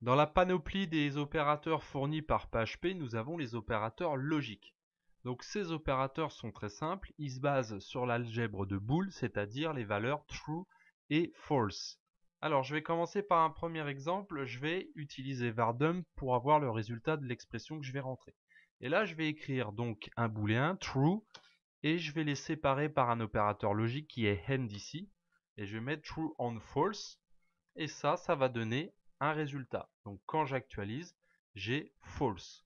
Dans la panoplie des opérateurs fournis par PHP, nous avons les opérateurs logiques. Donc ces opérateurs sont très simples, ils se basent sur l'algèbre de Boole, c'est-à-dire les valeurs true et false. Alors je vais commencer par un premier exemple, je vais utiliser vardump pour avoir le résultat de l'expression que je vais rentrer. Et là je vais écrire donc un booléen true et je vais les séparer par un opérateur logique qui est AND ici. Et je vais mettre true on false et ça va donner un résultat. Donc quand j'actualise, j'ai false.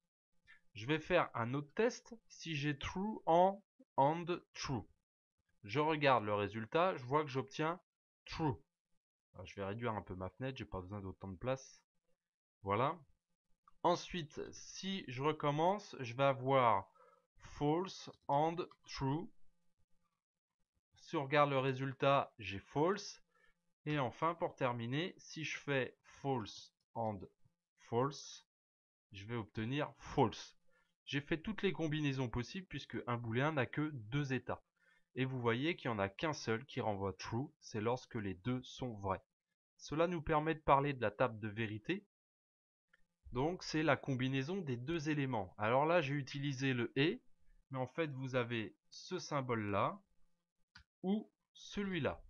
Je vais faire un autre test si j'ai true en and true. Je regarde le résultat, je vois que j'obtiens true. Alors, je vais réduire un peu ma fenêtre, j'ai pas besoin d'autant de place. Voilà. Ensuite, si je recommence, je vais avoir false and true. Si on regarde le résultat, j'ai false. Et enfin, pour terminer, si je fais false and false, je vais obtenir false. J'ai fait toutes les combinaisons possibles puisque un booléen n'a que deux états. Et vous voyez qu'il n'y en a qu'un seul qui renvoie true, c'est lorsque les deux sont vrais. Cela nous permet de parler de la table de vérité. Donc c'est la combinaison des deux éléments. Alors là j'ai utilisé le et, mais en fait vous avez ce symbole là ou celui-là.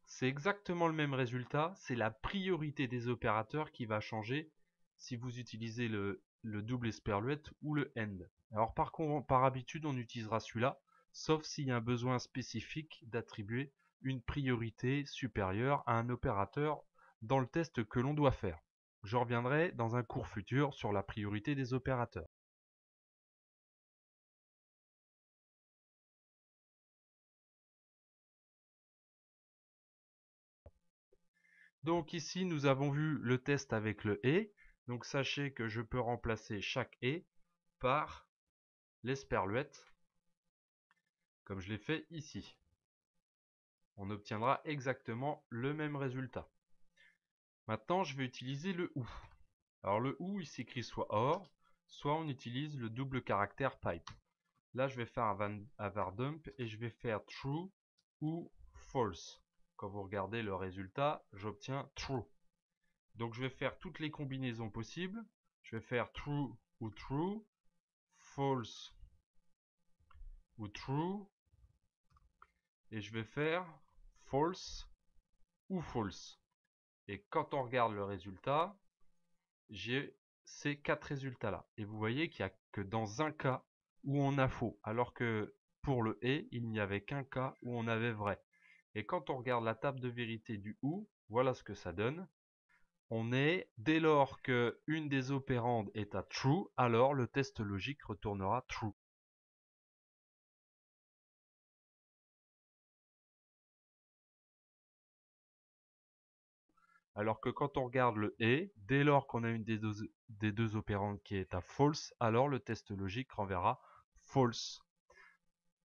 C'est exactement le même résultat, c'est la priorité des opérateurs qui va changer si vous utilisez le double esperluette ou le AND. Alors par habitude, on utilisera celui-là, sauf s'il y a un besoin spécifique d'attribuer une priorité supérieure à un opérateur dans le test que l'on doit faire. Je reviendrai dans un cours futur sur la priorité des opérateurs. Donc ici, nous avons vu le test avec le et. Donc sachez que je peux remplacer chaque et par l'esperluette, comme je l'ai fait ici. On obtiendra exactement le même résultat. Maintenant, je vais utiliser le OU. Alors le OU, il s'écrit soit OR, soit on utilise le double caractère pipe. Là, je vais faire un vardump et je vais faire true ou false. Quand vous regardez le résultat, j'obtiens true. Donc je vais faire toutes les combinaisons possibles. Je vais faire true ou true, false ou true, et je vais faire false ou false. Et quand on regarde le résultat, j'ai ces quatre résultats-là. Et vous voyez qu'il n'y a que dans un cas où on a faux, alors que pour le et, il n'y avait qu'un cas où on avait vrai. Et quand on regarde la table de vérité du ou, voilà ce que ça donne. On est, dès lors que une des opérandes est à true, alors le test logique retournera true. Alors que quand on regarde le et, dès lors qu'on a une des deux opérandes qui est à false, alors le test logique renverra false.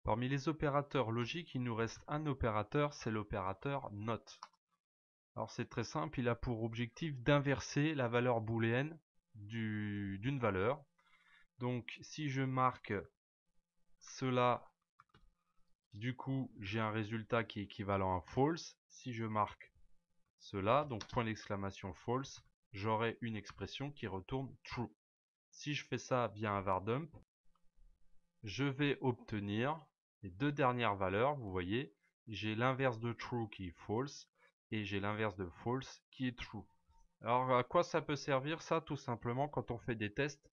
Parmi les opérateurs logiques, il nous reste un opérateur, c'est l'opérateur not. Alors c'est très simple, il a pour objectif d'inverser la valeur booléenne d'une valeur. Donc si je marque cela, du coup j'ai un résultat qui est équivalent à false. Si je marque cela, donc point d'exclamation false, j'aurai une expression qui retourne true. Si je fais ça via un vardump, je vais obtenir les deux dernières valeurs. Vous voyez, j'ai l'inverse de true qui est false et j'ai l'inverse de false qui est true. Alors à quoi ça peut servir ça? Tout simplement quand on fait des tests,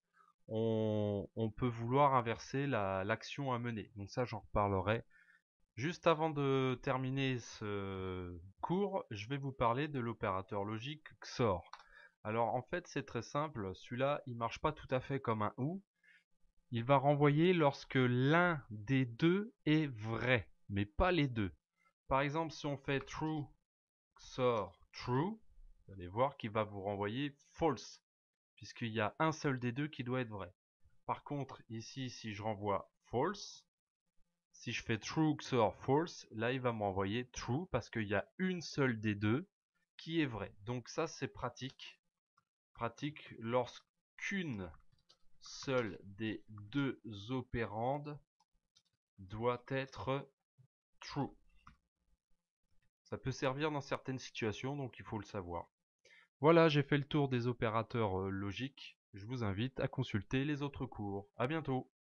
on peut vouloir inverser l'action à mener. Donc ça j'en reparlerai. Juste avant de terminer ce cours, je vais vous parler de l'opérateur logique XOR. Alors en fait c'est très simple, celui-là il marche pas tout à fait comme un OU. Il va renvoyer lorsque l'un des deux est vrai, mais pas les deux. Par exemple si on fait true XOR true, vous allez voir qu'il va vous renvoyer false, puisqu'il y a un seul des deux qui doit être vrai. Par contre ici si je renvoie false, si je fais true XOR false, là il va m'envoyer true parce qu'il y a une seule des deux qui est vraie. Donc ça c'est pratique. Pratique lorsqu'une seule des deux opérandes doit être true. Ça peut servir dans certaines situations, donc il faut le savoir. Voilà, j'ai fait le tour des opérateurs logiques. Je vous invite à consulter les autres cours. À bientôt.